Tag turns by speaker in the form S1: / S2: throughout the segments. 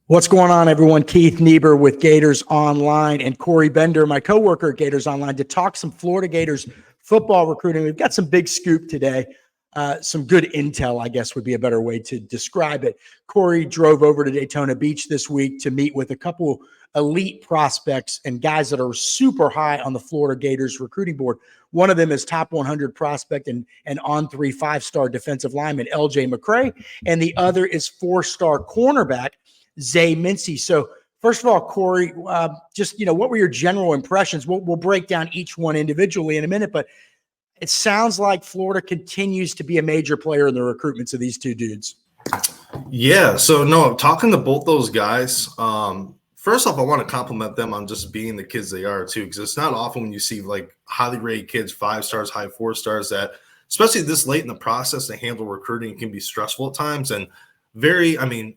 S1: What's going on, everyone? Keith Niebuhr with Gators Online and Corey Bender, my coworker at Gators Online, to talk some Florida Gators football recruiting. We've got some big scoop today. Some good intel, I guess, would be a better way to describe it. Corey drove over to Daytona Beach this week to meet with a couple elite prospects and guys that are super high on the Florida Gators recruiting board. One of them is top 100 prospect and on-3 5-star defensive lineman LJ McCray, and the other is 4-star cornerback Zay Mincey. So first of all, Corey, what were your general impressions? We'll break down each one individually in a minute, but it sounds like Florida continues to be a major player in the recruitments of these two dudes.
S2: Yeah. So no, talking to both those guys, first off, I want to compliment them on just being the kids they are too, because it's not often when you see like highly rated kids, 5 stars, high 4 stars, that especially this late in the process to handle recruiting can be stressful at times. And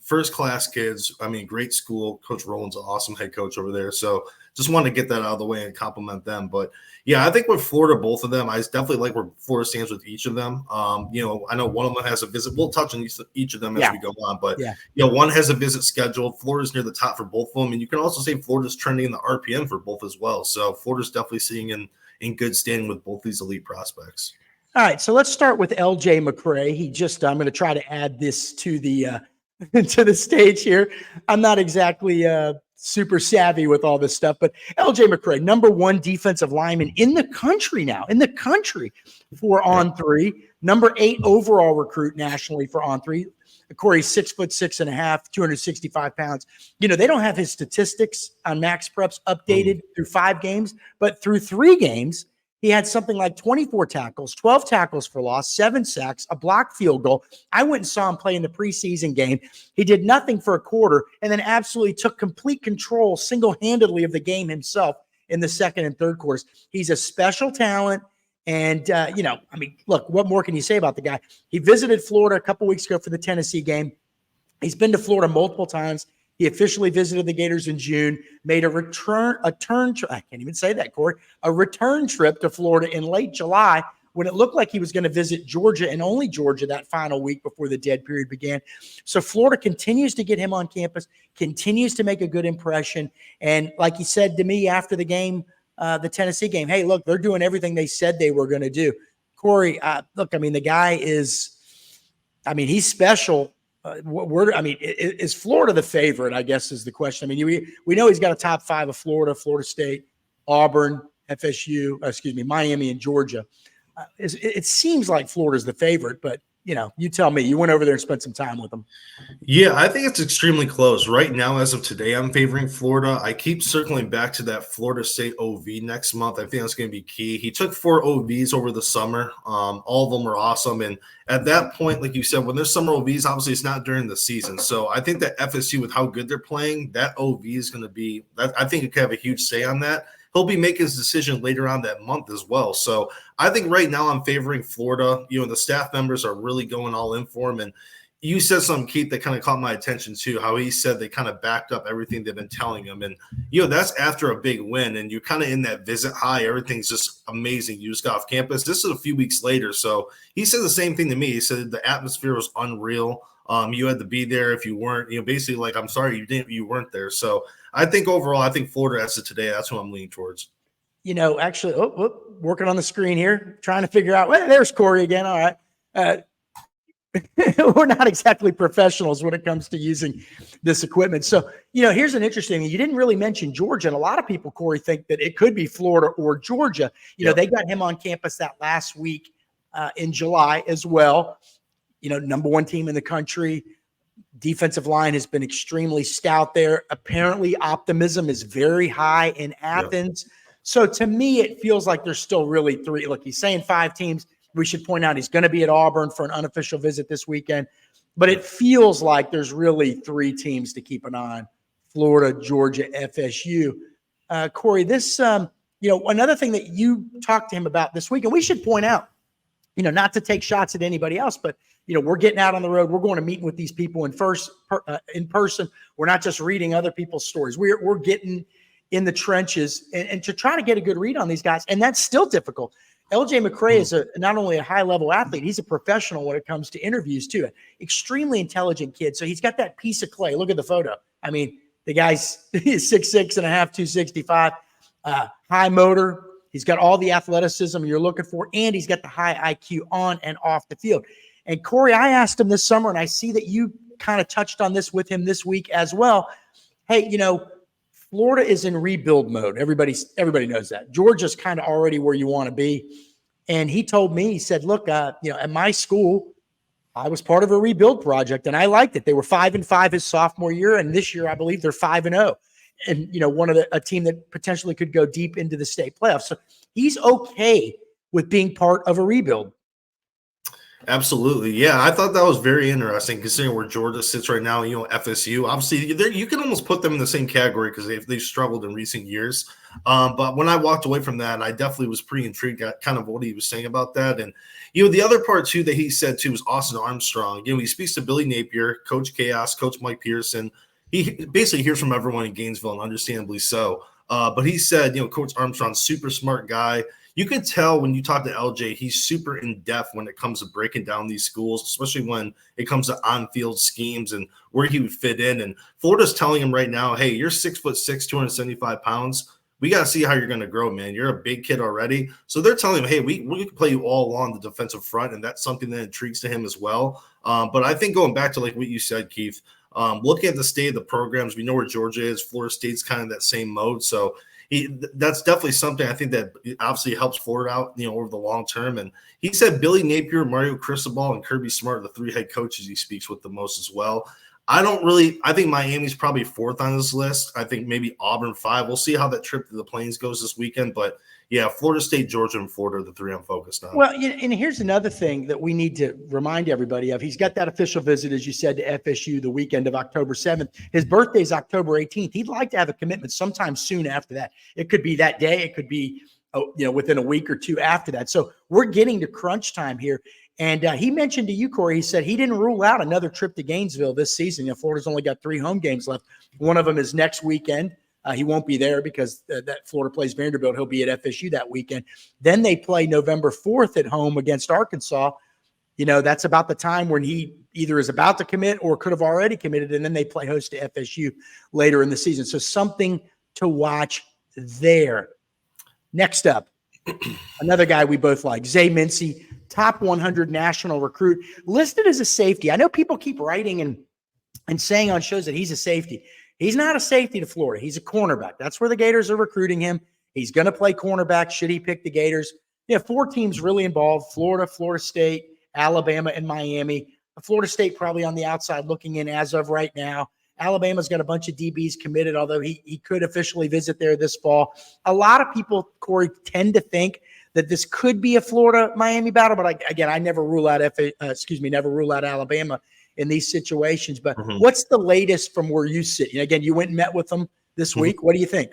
S2: first-class kids. Great school. Coach Rowland's an awesome head coach over there. So just wanted to get that out of the way and compliment them. But, yeah, I think with Florida, both of them, I definitely like where Florida stands with each of them. I know one of them has a visit. We'll touch on each of them as we go on. But, one has a visit scheduled. Florida's near the top for both of them. And you can also say Florida's trending in the RPM for both as well. So Florida's definitely sitting in good standing with both these elite prospects.
S1: All right, so let's start with LJ McCray. I'm going to try to add this to the to the stage here. I'm not exactly super savvy with all this stuff, but LJ McCray, number 1 defensive lineman in the country now, for on-3, number 8 overall recruit nationally for on-3. Corey's 6'6.5", 265 pounds. They don't have his statistics on Max Preps updated through 5 games, but through 3 games, he had something like 24 tackles, 12 tackles for loss, 7 sacks, a blocked field goal. I went and saw him play in the preseason game. He did nothing for a quarter and then absolutely took complete control single-handedly of the game himself in the second and third quarters. He's a special talent. And, look, what more can you say about the guy? He visited Florida a couple weeks ago for the Tennessee game. He's been to Florida multiple times. He officially visited the Gators in June, made a return trip to Florida in late July when it looked like he was going to visit Georgia and only Georgia that final week before the dead period began. So Florida continues to get him on campus, continues to make a good impression. And like he said to me after the game, the Tennessee game, hey, look, they're doing everything they said they were going to do. Corey, the guy he's special. Is Florida the favorite, I guess, is the question. We know he's got a top 5 of Florida State, Auburn, Miami, and Georgia. It seems like Florida's the favorite, but, you tell me. You went over there and spent some time with them.
S2: Yeah, I think it's extremely close. Right now, as of today, I'm favoring Florida. I keep circling back to that Florida State OV next month. I think that's going to be key. He took 4 OVs over the summer. All of them were awesome. And at that point, like you said, when there's summer OVs, obviously it's not during the season. So I think that FSU, with how good they're playing, that OV is going to be – I think it could have a huge say on that. He'll be making his decision later on that month as well. So I think right now I'm favoring Florida. The staff members are really going all in for him. And you said something, Keith, that kind of caught my attention too, how he said they kind of backed up everything they've been telling him. And, that's after a big win. And you're kind of in that visit high. Everything's just amazing. You just got off campus. This is a few weeks later. So he said the same thing to me. He said the atmosphere was unreal. You had to be there. If you weren't, basically like, I'm sorry, you weren't there. So I think overall, Florida as of today, that's who I'm leaning towards.
S1: Actually, working on the screen here, trying to figure out, there's Corey again. All right. We're not exactly professionals when it comes to using this equipment. So, here's an interesting thing. You didn't really mention Georgia, and a lot of people, Corey, think that it could be Florida or Georgia. They got him on campus that last week in July as well. Number 1 team in the country. Defensive line has been extremely stout there. Apparently, optimism is very high in Athens. Yep. So to me, it feels like there's still really 3. Look, he's saying 5 teams. We should point out he's going to be at Auburn for an unofficial visit this weekend. But it feels like there's really 3 teams to keep an eye on: Florida, Georgia, FSU. Corey, this, another thing that you talked to him about this week, and we should point out, not to take shots at anybody else, but we're getting out on the road. We're going to meet with these people in person. We're not just reading other people's stories. We're getting in the trenches and to try to get a good read on these guys. And that's still difficult. LJ McCray is not only a high-level athlete, he's a professional when it comes to interviews too. Extremely intelligent kid. So he's got that piece of clay. Look at the photo. I mean, the guy's 6'6" and a half, 265, high motor. He's got all the athleticism you're looking for, and he's got the high IQ on and off the field. And Corey, I asked him this summer, and I see that you kind of touched on this with him this week as well. Hey, Florida is in rebuild mode. Everybody knows that. Georgia's kind of already where you want to be. And he told me, he said, look, at my school, I was part of a rebuild project, and I liked it. They were 5-5 his sophomore year, and this year I believe they're 5-0. And one of a team that potentially could go deep into the state playoffs. So he's okay with being part of a rebuild.
S2: Absolutely. Yeah, I thought that was very interesting considering where Georgia sits right now. FSU, obviously, you can almost put them in the same category because they've struggled in recent years. But when I walked away from that, I definitely was pretty intrigued at kind of what he was saying about that. And, the other part, too, that he said, too, was Austin Armstrong. He speaks to Billy Napier, Coach Chaos, Coach Mike Pearson. He basically hears from everyone in Gainesville, and understandably so. But he said, Coach Armstrong's super smart guy. You can tell when you talk to LJ, he's super in-depth when it comes to breaking down these schools, especially when it comes to on-field schemes and where he would fit in. And Florida's telling him right now, hey, you're 6'6", 275 pounds. We got to see how you're going to grow, man. You're a big kid already. So they're telling him, hey, we can play you all along the defensive front, and that's something that intrigues to him as well. But I think going back to like what you said, Keith, looking at the state of the programs, we know where Georgia is. Florida State's kind of that same mode. So that's definitely something I think that obviously helps Florida out, over the long term. And he said Billy Napier, Mario Cristobal, and Kirby Smart are the three head coaches he speaks with the most as well. I think Miami's probably fourth on this list. I think maybe Auburn 5. We'll see how that trip to the Plains goes this weekend. But yeah, Florida State, Georgia, and Florida are the three I'm focused on.
S1: Well, and here's another thing that we need to remind everybody of. He's got that official visit, as you said, to FSU the weekend of October 7th. His birthday is October 18th. He'd like to have a commitment sometime soon after that. It could be that day. It could be, within a week or two after that. So we're getting to crunch time here. And he mentioned to you, Corey, he said he didn't rule out another trip to Gainesville this season. Florida's only got 3 home games left. One of them is next weekend. He won't be there because that Florida plays Vanderbilt. He'll be at FSU that weekend. Then they play November 4th at home against Arkansas. That's about the time when he either is about to commit or could have already committed. And then they play host to FSU later in the season. So something to watch there. Next up, another guy we both like, Zay Mincey, top 100 national recruit, listed as a safety. I know people keep writing and saying on shows that he's a safety. He's not a safety to Florida. He's a cornerback. That's where the Gators are recruiting him. He's going to play cornerback should he pick the Gators. 4 teams really involved: Florida, Florida State, Alabama, and Miami. Florida State probably on the outside looking in as of right now. Alabama's got a bunch of DBs committed, although he could officially visit there this fall. A lot of people, Corey, tend to think that this could be a Florida-Miami battle, but I never rule out Alabama in these situations. But what's the latest from where you sit? Again, you went and met with them this week. What do you think?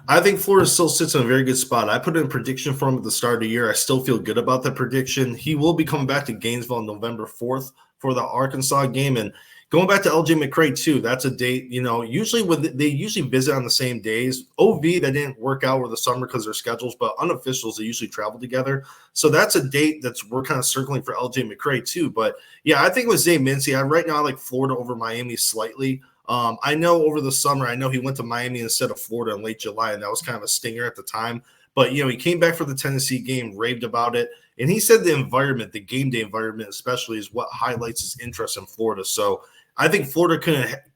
S2: I think Florida still sits in a very good spot. I put in a prediction for him at the start of the year. I still feel good about that prediction. He will be coming back to Gainesville on November 4th for the Arkansas game. And going back to LJ McCray, too, that's a date, usually they visit on the same days. OV, that didn't work out over the summer because of their schedules, but unofficials, they usually travel together. So that's a date we're kind of circling for LJ McCray, too. But, yeah, I think with Zay Mincey, right now I like Florida over Miami slightly. I know over the summer, he went to Miami instead of Florida in late July, and that was kind of a stinger at the time. But, he came back for the Tennessee game, raved about it. And he said the environment, the game day environment especially, is what highlights his interest in Florida. So I think Florida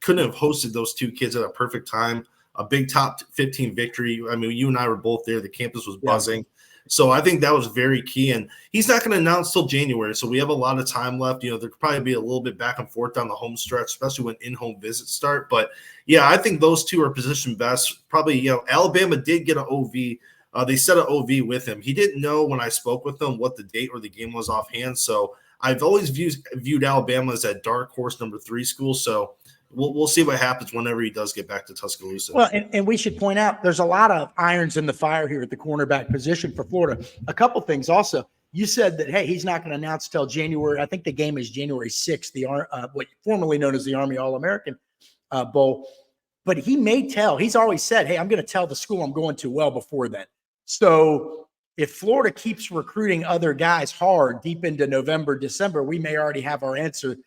S2: couldn't have hosted those 2 kids at a perfect time. A big top 15 victory. You and I were both there. The campus was buzzing. Yeah. So I think that was very key. And he's not going to announce till January. So we have a lot of time left. There could probably be a little bit back and forth down the home stretch, especially when in-home visits start. But, yeah, I think those 2 are positioned best. Probably, Alabama did get an OV. They set an OV with him. He didn't know when I spoke with him what the date or the game was offhand. So I've always viewed Alabama as that dark horse number 3 school. So we'll see what happens whenever he does get back to Tuscaloosa.
S1: Well, and we should point out there's a lot of irons in the fire here at the cornerback position for Florida. A couple things also. You said that, hey, he's not going to announce till January. I think the game is January 6th, what formerly known as the Army All-American Bowl. But he may tell. He's always said, hey, I'm going to tell the school I'm going to well before then. So if Florida keeps recruiting other guys hard deep into November, December, we may already have our answer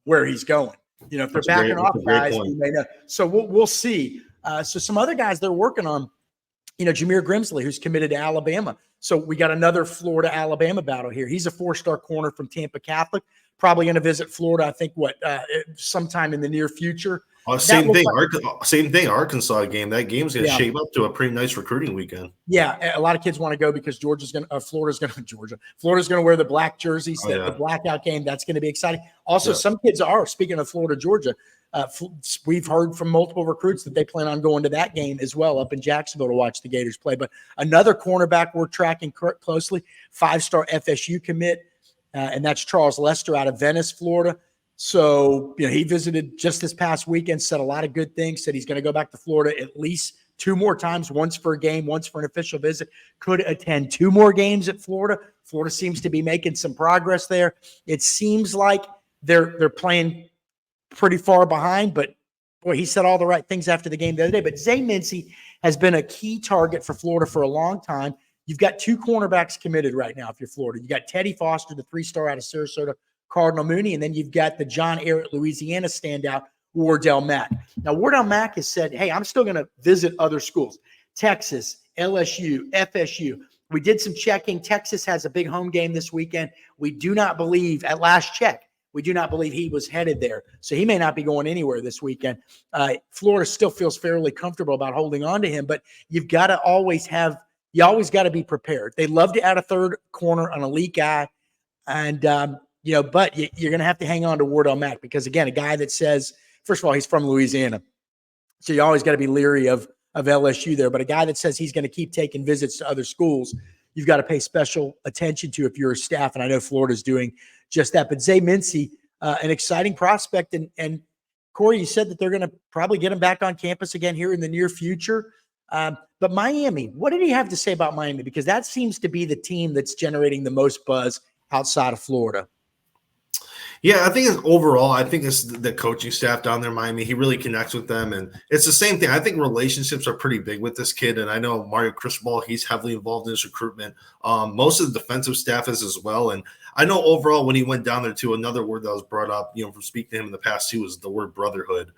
S1: where he's going. You know, if they're
S2: That's a great,
S1: backing off
S2: that's a great
S1: guys,
S2: point.
S1: we may know. So we'll see. So some other guys they're working on, you know, Jameer Grimsley, who's committed to Alabama. So we got another Florida-Alabama battle here. He's a 4-star corner from Tampa Catholic, probably going to visit Florida, I think, sometime in the near future.
S2: Same thing. Same thing. Arkansas game. That game's going to shape up to a pretty nice recruiting weekend.
S1: Yeah, a lot of kids want to go because Florida's going to wear the black jerseys. The blackout game, that's going to be exciting. Also, some kids are. Speaking of Florida, Georgia, we've heard from multiple recruits that they plan on going to that game as well up in Jacksonville to watch the Gators play. But another cornerback we're tracking closely, 5-star FSU commit, and that's Charles Lester out of Venice, Florida. So, you know, he visited just this past weekend, said a lot of good things, said he's going to go back to Florida at least 2 more times, once for a game, once for an official visit, could attend 2 more games at Florida. Florida seems to be making some progress there. It seems like they're playing pretty far behind, but boy, he said all the right things after the game the other day. But Zay Mincey has been a key target for Florida for a long time. You've got 2 cornerbacks committed right now if you're Florida. You got Teddy Foster, the 3-star out of Sarasota, Cardinal Mooney, and then you've got the John Ehret, Louisiana standout, Wardell Mack. Now, Wardell Mack has said, hey, I'm still going to visit other schools, Texas, LSU, FSU. We did some checking. Texas has a big home game this weekend. We do not believe, at last check, we do not believe he was headed there. So he may not be going anywhere this weekend. Florida still feels fairly comfortable about holding on to him, but you've got to always got to be prepared. They love to add a third corner, an elite guy. And, but you're going to have to hang on to Wardell Mack because, again, a guy that says, first of all, he's from Louisiana. So you always got to be leery of LSU there. But a guy that says he's going to keep taking visits to other schools, you've got to pay special attention to if you're a staff. And I know Florida's doing just that. But Zay Mincey, an exciting prospect. And Corey, you said that they're going to probably get him back on campus again here in the near future. But Miami, what did he have to say about Miami? Because that seems to be the team that's generating the most buzz outside of Florida.
S2: Yeah, I think it's the coaching staff down there in Miami. He really connects with them, and it's the same thing. I think relationships are pretty big with this kid, and I know Mario Cristobal, he's heavily involved in his recruitment. Most of the defensive staff is as well, and I know overall when he went down there too, another word that was brought up, from speaking to him in the past too, was the word brotherhood.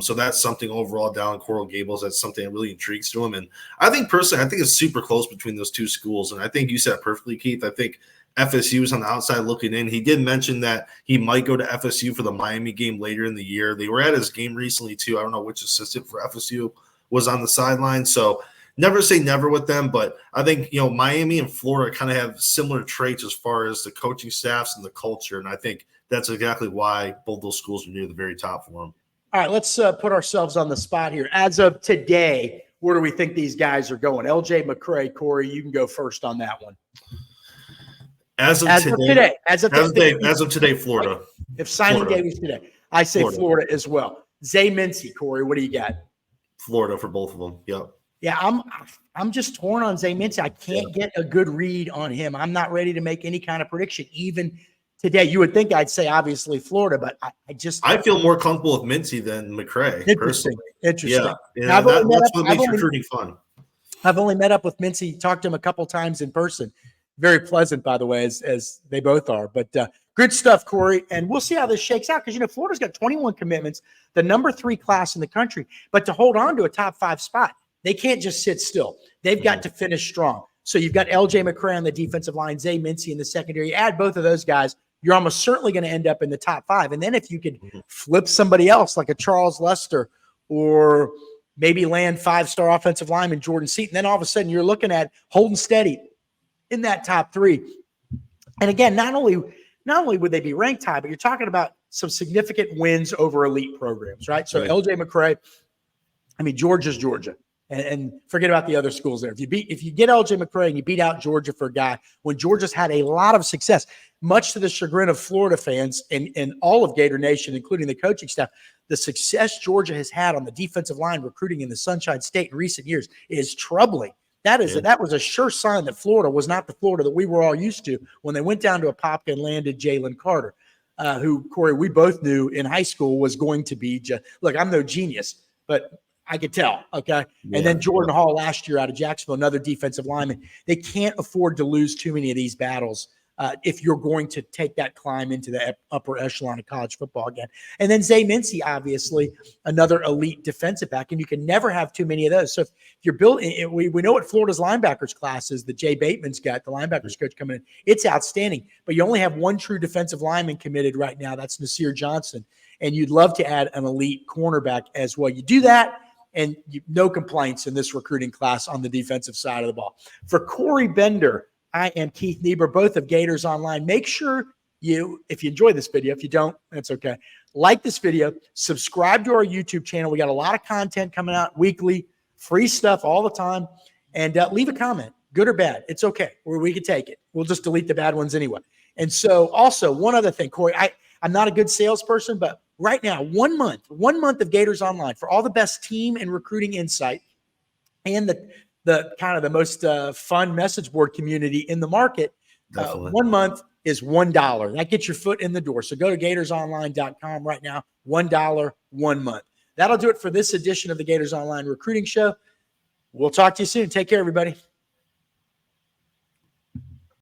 S2: So that's something overall down in Coral Gables. That's something that really intrigues to him, and I think personally, I think it's super close between those 2 schools, and I think you said it perfectly, Keith. I think FSU is on the outside looking in. He did mention that he might go to FSU for the Miami game later in the year. They were at his game recently, too. I don't know which assistant for FSU was on the sideline. So never say never with them. But I think, Miami and Florida kind of have similar traits as far as the coaching staffs and the culture. And I think that's exactly why both those schools are near the very top for them.
S1: All right, let's put ourselves on the spot here. As of today, where do we think these guys are going? LJ McCray, Corey, you can go first on that one.
S2: As of today, Florida.
S1: If signing day was today, I say Florida as well. Zay Mincey, Corey, what do you got?
S2: Florida for both of them. Yep.
S1: Yeah, I'm just torn on Zay Mincey. I can't get a good read on him. I'm not ready to make any kind of prediction. Even today, you would think I'd say obviously Florida, but I
S2: feel more comfortable with Mincey than McCray.
S1: Interesting.
S2: Yeah, that's what makes recruiting fun.
S1: I've only met up with Mincey, talked to him a couple times in person. Very pleasant, by the way, as they both are. But good stuff, Corey. And we'll see how this shakes out because, Florida's got 21 commitments, the number 3 class in the country. But to hold on to a top 5 spot, they can't just sit still. They've got to finish strong. So you've got LJ McCray on the defensive line, Zay Mincey in the secondary. Add both of those guys, you're almost certainly going to end up in the top 5. And then if you could flip somebody else like a Charles Lester or maybe land 5-star offensive lineman Jordan Seaton, then all of a sudden you're looking at holding steady in that top 3. And again, not only would they be ranked high, but you're talking about some significant wins over elite programs, right? So LJ McCray, Georgia's Georgia. And forget about the other schools there. If you get LJ McCray and you beat out Georgia for a guy, when Georgia's had a lot of success, much to the chagrin of Florida fans and all of Gator Nation, including the coaching staff, the success Georgia has had on the defensive line recruiting in the Sunshine State in recent years is troubling. That was a sure sign that Florida was not the Florida that we were all used to when they went down to Apopka and landed Jalen Carter, who, Corey, we both knew in high school was going to be look, I'm no genius, but I could tell, okay? Yeah, and then Jordan Hall last year out of Jacksonville, another defensive lineman. They can't afford to lose too many of these battles if you're going to take that climb into the upper echelon of college football again. And then Zay Mincey, obviously, another elite defensive back, and you can never have too many of those. So if you're building, we know what Florida's linebackers class is that Jay Bateman's got, the linebackers coach coming in. It's outstanding, but you only have one true defensive lineman committed right now. That's Nasir Johnson. And you'd love to add an elite cornerback as well. You do that, and no complaints in this recruiting class on the defensive side of the ball. For Corey Bender, I am Keith Niebuhr, both of Gators Online. Make sure if you enjoy this video, if you don't, that's okay. Like this video, subscribe to our YouTube channel. We got a lot of content coming out weekly, free stuff all the time, and leave a comment, good or bad. It's okay. We can take it. We'll just delete the bad ones anyway. And so also one other thing, Corey, I'm not a good salesperson, but right now, 1 month of Gators Online for all the best team and recruiting insight and the kind of the most fun message board community in the market. 1 month is $1. That gets your foot in the door. So go to gatorsonline.com right now. $1, 1 month. That'll do it for this edition of the Gators Online Recruiting Show. We'll talk to you soon. Take care, everybody.